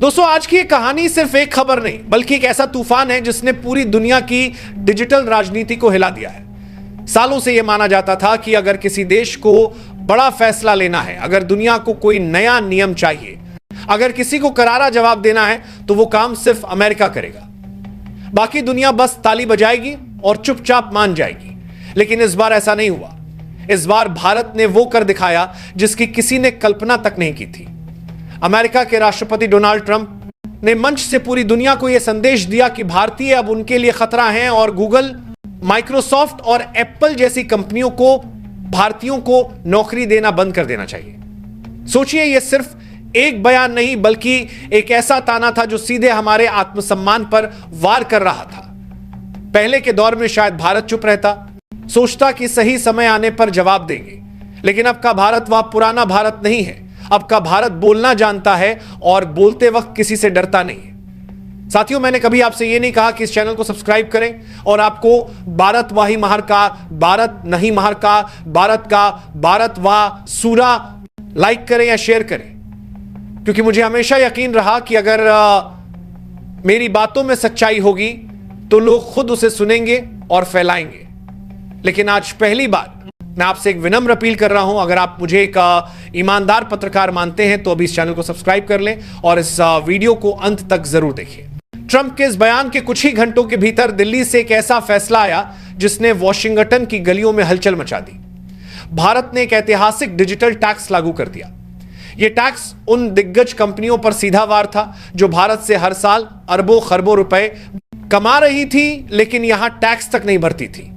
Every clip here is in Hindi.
दोस्तों, आज की ये कहानी सिर्फ एक खबर नहीं बल्कि एक ऐसा तूफान है जिसने पूरी दुनिया की डिजिटल राजनीति को हिला दिया है। सालों से यह माना जाता था कि अगर किसी देश को बड़ा फैसला लेना है, अगर दुनिया को कोई नया नियम चाहिए, अगर किसी को करारा जवाब देना है तो वो काम सिर्फ अमेरिका करेगा। बाकी दुनिया बस ताली बजाएगी और चुपचाप मान जाएगी। लेकिन इस बार ऐसा नहीं हुआ। इस बार भारत ने वो कर दिखाया जिसकी किसी ने कल्पना तक नहीं की थी। अमेरिका के राष्ट्रपति डोनाल्ड ट्रंप ने मंच से पूरी दुनिया को यह संदेश दिया कि भारतीय अब उनके लिए खतरा हैं और गूगल, माइक्रोसॉफ्ट और एप्पल जैसी कंपनियों को भारतीयों को नौकरी देना बंद कर देना चाहिए। सोचिए, यह सिर्फ एक बयान नहीं बल्कि एक ऐसा ताना था जो सीधे हमारे आत्मसम्मान पर वार कर रहा था। पहले के दौर में शायद भारत चुप रहता, सोचता कि सही समय आने पर जवाब देंगे। लेकिन अब का भारत वह पुराना भारत नहीं है। अब का भारत बोलना जानता है और बोलते वक्त किसी से डरता नहीं है। साथियों, मैंने कभी आपसे यह नहीं कहा कि इस चैनल को सब्सक्राइब करें और आपको भारत वाही महर का, भारत नहीं महर का, भारत वाह सूरा लाइक करें या शेयर करें, क्योंकि मुझे हमेशा यकीन रहा कि अगर मेरी बातों में सच्चाई होगी तो लोग खुद उसे सुनेंगे और फैलाएंगे। लेकिन आज पहली बार मैं आपसे एक विनम्र अपील कर रहा हूं, अगर आप मुझे एक ईमानदार पत्रकार मानते हैं तो अभी इस चैनल को सब्सक्राइब कर लें और इस वीडियो को अंत तक जरूर देखिए। ट्रंप के इस बयान के कुछ ही घंटों के भीतर दिल्ली से एक ऐसा फैसला आया जिसने वॉशिंगटन की गलियों में हलचल मचा दी। भारत ने एक ऐतिहासिक डिजिटल टैक्स लागू कर दिया। यह टैक्स उन दिग्गज कंपनियों पर सीधा वार था जो भारत से हर साल अरबों खरबों रुपए कमा रही थी लेकिन यहां टैक्स तक नहीं भरती थी।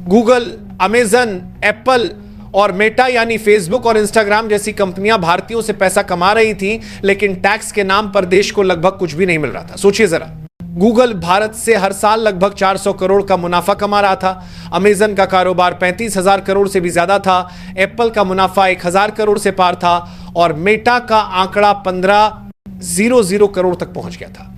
गूगल, अमेजन, एप्पल और मेटा यानी फेसबुक और इंस्टाग्राम जैसी कंपनियां भारतीयों से पैसा कमा रही थी लेकिन टैक्स के नाम पर देश को लगभग कुछ भी नहीं मिल रहा था। सोचिए जरा, गूगल भारत से हर साल लगभग 400 करोड़ का मुनाफा कमा रहा था। अमेजन का कारोबार 35,000 करोड़ से भी ज्यादा था। एप्पल का मुनाफा 1,000 करोड़ से पार था और मेटा का आंकड़ा 1500 करोड़ तक पहुंच गया था।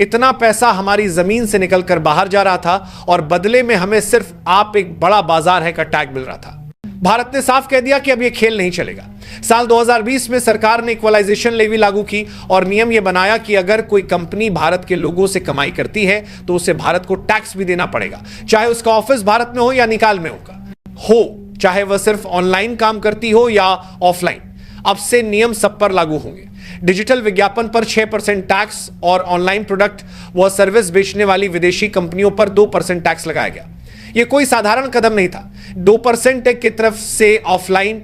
इतना पैसा हमारी जमीन से निकलकर बाहर जा रहा था और बदले में हमें सिर्फ आप एक बड़ा बाजार है का टैग मिल रहा था। भारत ने साफ कह दिया कि अब यह खेल नहीं चलेगा। साल 2020 में सरकार ने इक्वलाइजेशन लेवी लागू की और नियम यह बनाया कि अगर कोई कंपनी भारत के लोगों से कमाई करती है तो उसे भारत को टैक्स भी देना पड़ेगा, चाहे उसका ऑफिस भारत में हो या निकाल में हो, चाहे वह सिर्फ ऑनलाइन काम करती हो या ऑफलाइन। अब से नियम सब पर लागू होंगे। डिजिटल विज्ञापन पर 6% टैक्स और ऑनलाइन प्रोडक्ट व सर्विस बेचने वाली विदेशी कंपनियों पर 2% टैक्स लगाया गया। यह कोई साधारण कदम नहीं था। 2% की तरफ से ऑफलाइन,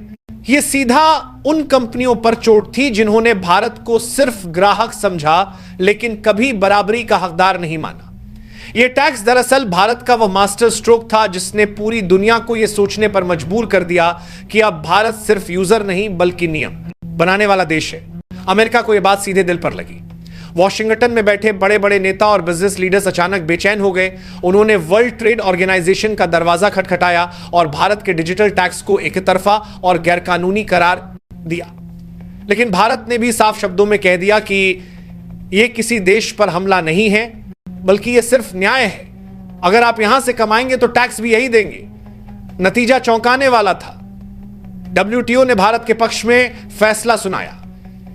यह सीधा उन कंपनियों पर चोट थी जिन्होंने भारत को सिर्फ ग्राहक समझा लेकिन कभी बराबरी का हकदार नहीं माना। यह टैक्स दरअसल भारत का वह मास्टर स्ट्रोक था जिसने पूरी दुनिया को यह सोचने पर मजबूर कर दिया कि अब भारत सिर्फ यूजर नहीं बल्कि नियम बनाने वाला देश है। अमेरिका को यह बात सीधे दिल पर लगी। वॉशिंगटन में बैठे बड़े बड़े नेता और बिजनेस लीडर्स अचानक बेचैन हो गए। उन्होंने वर्ल्ड ट्रेड ऑर्गेनाइजेशन का दरवाजा खटखटाया और भारत के डिजिटल टैक्स को एकतरफा और गैरकानूनी करार दिया। लेकिन भारत ने भी साफ शब्दों में कह दिया कि यह किसी देश पर हमला नहीं है बल्कि यह सिर्फ न्याय है। अगर आप यहां से कमाएंगे तो टैक्स भी यही देंगे। नतीजा चौंकाने वाला था। WTO ने भारत के पक्ष में फैसला सुनाया।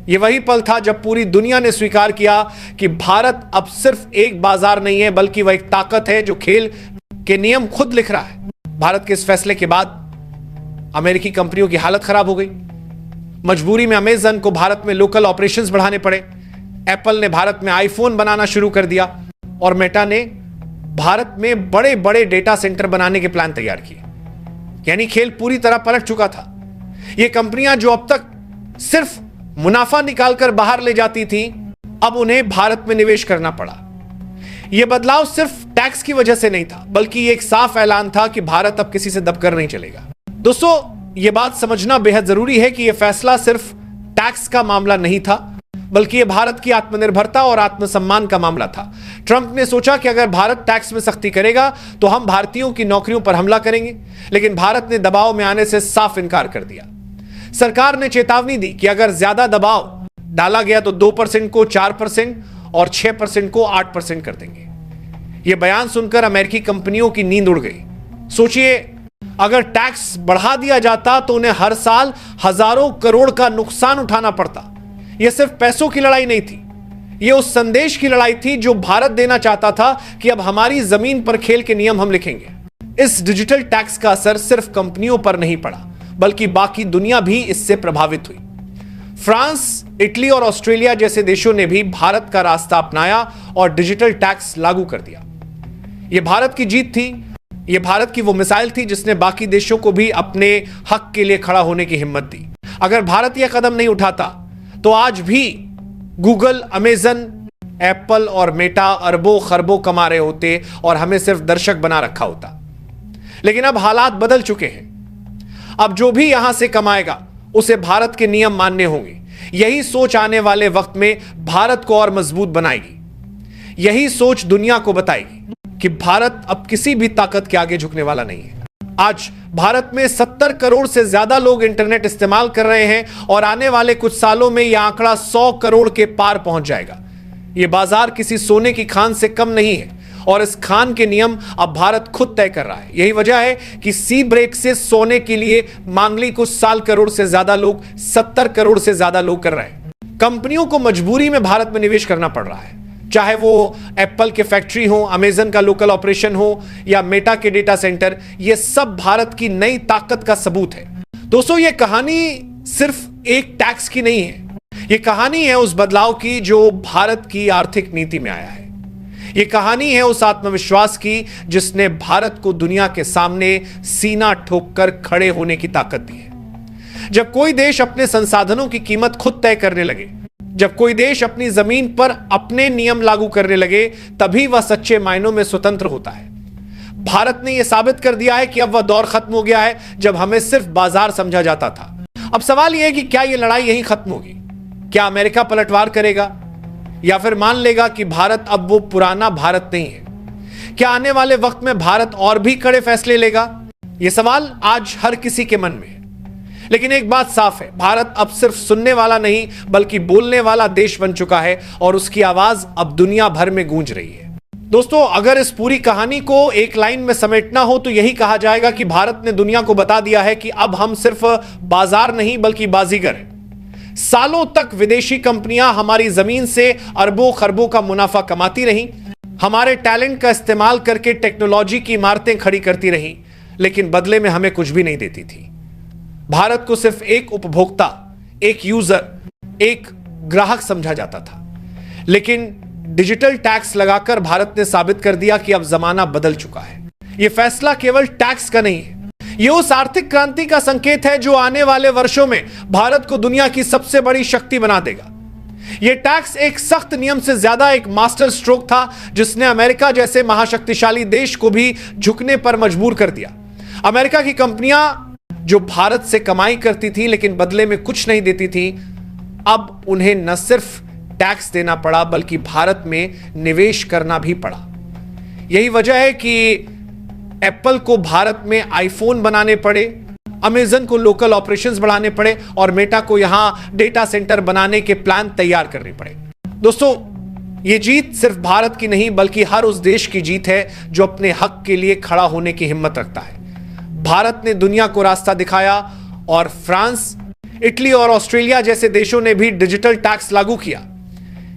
यह वही पल था जब पूरी दुनिया ने स्वीकार किया कि भारत अब सिर्फ एक बाजार नहीं है बल्कि वह एक ताकत है जो खेल के नियम खुद लिख रहा है। भारत के इस फैसले के बाद अमेरिकी कंपनियों की हालत खराब हो गई। मजबूरी में अमेजन को भारत में लोकल ऑपरेशंस बढ़ाने पड़े। एप्पल ने भारत में आईफोन बनाना शुरू कर दिया और मेटा ने भारत में बड़े बड़े डेटा सेंटर बनाने के प्लान तैयार किए। यानी खेल पूरी तरह पलट चुका था। ये कंपनियां जो अब तक सिर्फ मुनाफा निकालकर बाहर ले जाती थी, अब उन्हें भारत में निवेश करना पड़ा। यह बदलाव सिर्फ टैक्स की वजह से नहीं था बल्कि यह एक साफ ऐलान था कि भारत अब किसी से दबकर नहीं चलेगा। दोस्तों, यह बात समझना बेहद जरूरी है कि यह फैसला सिर्फ टैक्स का मामला नहीं था बल्कि यह भारत की आत्मनिर्भरता और आत्मसम्मान का मामला था। ट्रंप ने सोचा कि अगर भारत टैक्स में सख्ती करेगा तो हम भारतीयों की नौकरियों पर हमला करेंगे, लेकिन भारत ने दबाव में आने से साफ इनकार कर दिया। सरकार ने चेतावनी दी कि अगर ज्यादा दबाव डाला गया तो 2% को 4% और 6% को 8% कर देंगे। यह बयान सुनकर अमेरिकी कंपनियों की नींद उड़ गई। सोचिए, अगर टैक्स बढ़ा दिया जाता तो उन्हें हर साल हजारों करोड़ का नुकसान उठाना पड़ता। यह सिर्फ पैसों की लड़ाई नहीं थी, यह उस संदेश की लड़ाई थी जो भारत देना चाहता था कि अब हमारी जमीन पर खेल के नियम हम लिखेंगे। इस डिजिटल टैक्स का असर सिर्फ कंपनियों पर नहीं पड़ा, बल्कि बाकी दुनिया भी इससे प्रभावित हुई। फ्रांस, इटली और ऑस्ट्रेलिया जैसे देशों ने भी भारत का रास्ता अपनाया और डिजिटल टैक्स लागू कर दिया। यह भारत की जीत थी। यह भारत की वो मिसाइल थी जिसने बाकी देशों को भी अपने हक के लिए खड़ा होने की हिम्मत दी। अगर भारत यह कदम नहीं उठाता तो आज भी गूगल, अमेजन, एप्पल और मेटा अरबों खरबों कमा रहे होते और हमें सिर्फ दर्शक बना रखा होता। लेकिन अब हालात बदल चुके हैं। अब जो भी यहां से कमाएगा उसे भारत के नियम मानने होंगे। यही सोच आने वाले वक्त में भारत को और मजबूत बनाएगी। यही सोच दुनिया को बताएगी कि भारत अब किसी भी ताकत के आगे झुकने वाला नहीं है। आज भारत में 70 करोड़ से ज्यादा लोग इंटरनेट इस्तेमाल कर रहे हैं और आने वाले कुछ सालों में यह आंकड़ा 100 करोड़ के पार पहुंच जाएगा। यह बाजार किसी सोने की खान से कम नहीं है और इस खान के नियम अब भारत खुद तय कर रहा है। यही वजह है कि सी ब्रेक से सोने के लिए मांगली कुछ साल करोड़ से ज्यादा लोग 70 करोड़ से ज्यादा लोग कर रहे हैं। कंपनियों को मजबूरी में भारत में निवेश करना पड़ रहा है, चाहे वो एप्पल के फैक्ट्री हो, अमेजन का लोकल ऑपरेशन हो या मेटा के डेटा सेंटर। ये सब भारत की नई ताकत का सबूत है। दोस्तों, ये कहानी सिर्फ एक टैक्स की नहीं है। ये कहानी है उस बदलाव की जो भारत की आर्थिक नीति में आया है। ये कहानी है उस आत्मविश्वास की जिसने भारत को दुनिया के सामने सीना ठोककर खड़े होने की ताकत दी है। जब कोई देश अपने संसाधनों की कीमत खुद तय करने लगे, जब कोई देश अपनी जमीन पर अपने नियम लागू करने लगे, तभी वह सच्चे मायनों में स्वतंत्र होता है। भारत ने यह साबित कर दिया है कि अब वह दौर खत्म हो गया है जब हमें सिर्फ बाजार समझा जाता था। अब सवाल यह है कि क्या यह लड़ाई यहीं खत्म होगी? क्या अमेरिका पलटवार करेगा या फिर मान लेगा कि भारत अब वो पुराना भारत नहीं है? क्या आने वाले वक्त में भारत और भी कड़े फैसले लेगा? यह सवाल आज हर किसी के मन में है। लेकिन एक बात साफ है, भारत अब सिर्फ सुनने वाला नहीं बल्कि बोलने वाला देश बन चुका है और उसकी आवाज अब दुनिया भर में गूंज रही है। दोस्तों, अगर इस पूरी कहानी को एक लाइन में समेटना हो तो यही कहा जाएगा कि भारत ने दुनिया को बता दिया है कि अब हम सिर्फ बाजार नहीं बल्कि बाजीगर हैं। सालों तक विदेशी कंपनियां हमारी जमीन से अरबों खरबों का मुनाफा कमाती रहीं, हमारे टैलेंट का इस्तेमाल करके टेक्नोलॉजी की इमारतें खड़ी करती रहीं, लेकिन बदले में हमें कुछ भी नहीं देती थी। भारत को सिर्फ एक उपभोक्ता, एक यूजर, एक ग्राहक समझा जाता था। लेकिन डिजिटल टैक्स लगाकर भारत ने साबित कर दिया कि अब जमाना बदल चुका है। यह फैसला केवल टैक्स का नहीं है, यह उस आर्थिक क्रांति का संकेत है जो आने वाले वर्षों में भारत को दुनिया की सबसे बड़ी शक्ति बना देगा। यह टैक्स एक सख्त नियम से ज्यादा एक मास्टर स्ट्रोक था जिसने अमेरिका जैसे महाशक्तिशाली देश को भी झुकने पर मजबूर कर दिया। अमेरिका की कंपनियां जो भारत से कमाई करती थी लेकिन बदले में कुछ नहीं देती थी, अब उन्हें न सिर्फ टैक्स देना पड़ा बल्कि भारत में निवेश करना भी पड़ा। यही वजह है कि एप्पल को भारत में आईफोन बनाने पड़े, अमेजन को लोकल ऑपरेशंस बढ़ाने पड़े और मेटा को यहां डेटा सेंटर बनाने के प्लान तैयार करने पड़े। दोस्तों, यह जीत सिर्फ भारत की नहीं बल्कि हर उस देश की जीत है जो अपने हक के लिए खड़ा होने की हिम्मत रखता है। भारत ने दुनिया को रास्ता दिखाया और फ्रांस, इटली और ऑस्ट्रेलिया जैसे देशों ने भी डिजिटल टैक्स लागू किया।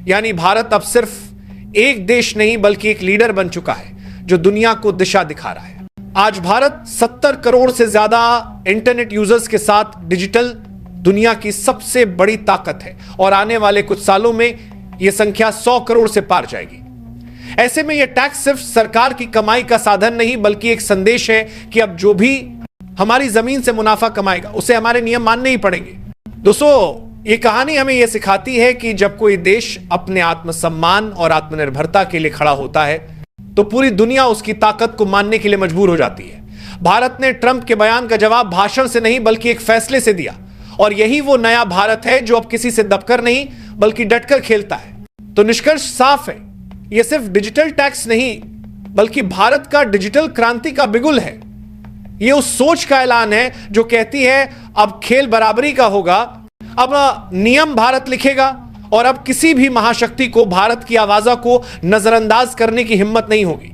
यानी भारत अब सिर्फ एक देश नहीं बल्कि एक लीडर बन चुका है जो दुनिया को दिशा दिखा रहा है। आज भारत 70 करोड़ से ज्यादा इंटरनेट यूजर्स के साथ डिजिटल दुनिया की सबसे बड़ी ताकत है और आने वाले कुछ सालों में यह संख्या 100 करोड़ से पार जाएगी। ऐसे में यह टैक्स सिर्फ सरकार की कमाई का साधन नहीं बल्कि एक संदेश है कि अब जो भी हमारी जमीन से मुनाफा कमाएगा उसे हमारे नियम मानने ही पड़ेंगे। दोस्तों, यह कहानी हमें यह सिखाती है कि जब कोई देश अपने आत्मसम्मान और आत्मनिर्भरता के लिए खड़ा होता है तो पूरी दुनिया उसकी ताकत को मानने के लिए मजबूर हो जाती है। भारत ने ट्रंप के बयान का जवाब भाषण से नहीं बल्कि एक फैसले से दिया और यही वो नया भारत है जो अब किसी से दबकर नहीं बल्कि डटकर खेलता है। तो निष्कर्ष साफ है, यह सिर्फ डिजिटल टैक्स नहीं बल्कि भारत का डिजिटल क्रांति का बिगुल है। यह उस सोच का ऐलान है जो कहती है अब खेल बराबरी का होगा, अब नियम भारत लिखेगा और अब किसी भी महाशक्ति को भारत की आवाज़ को नजरअंदाज करने की हिम्मत नहीं होगी।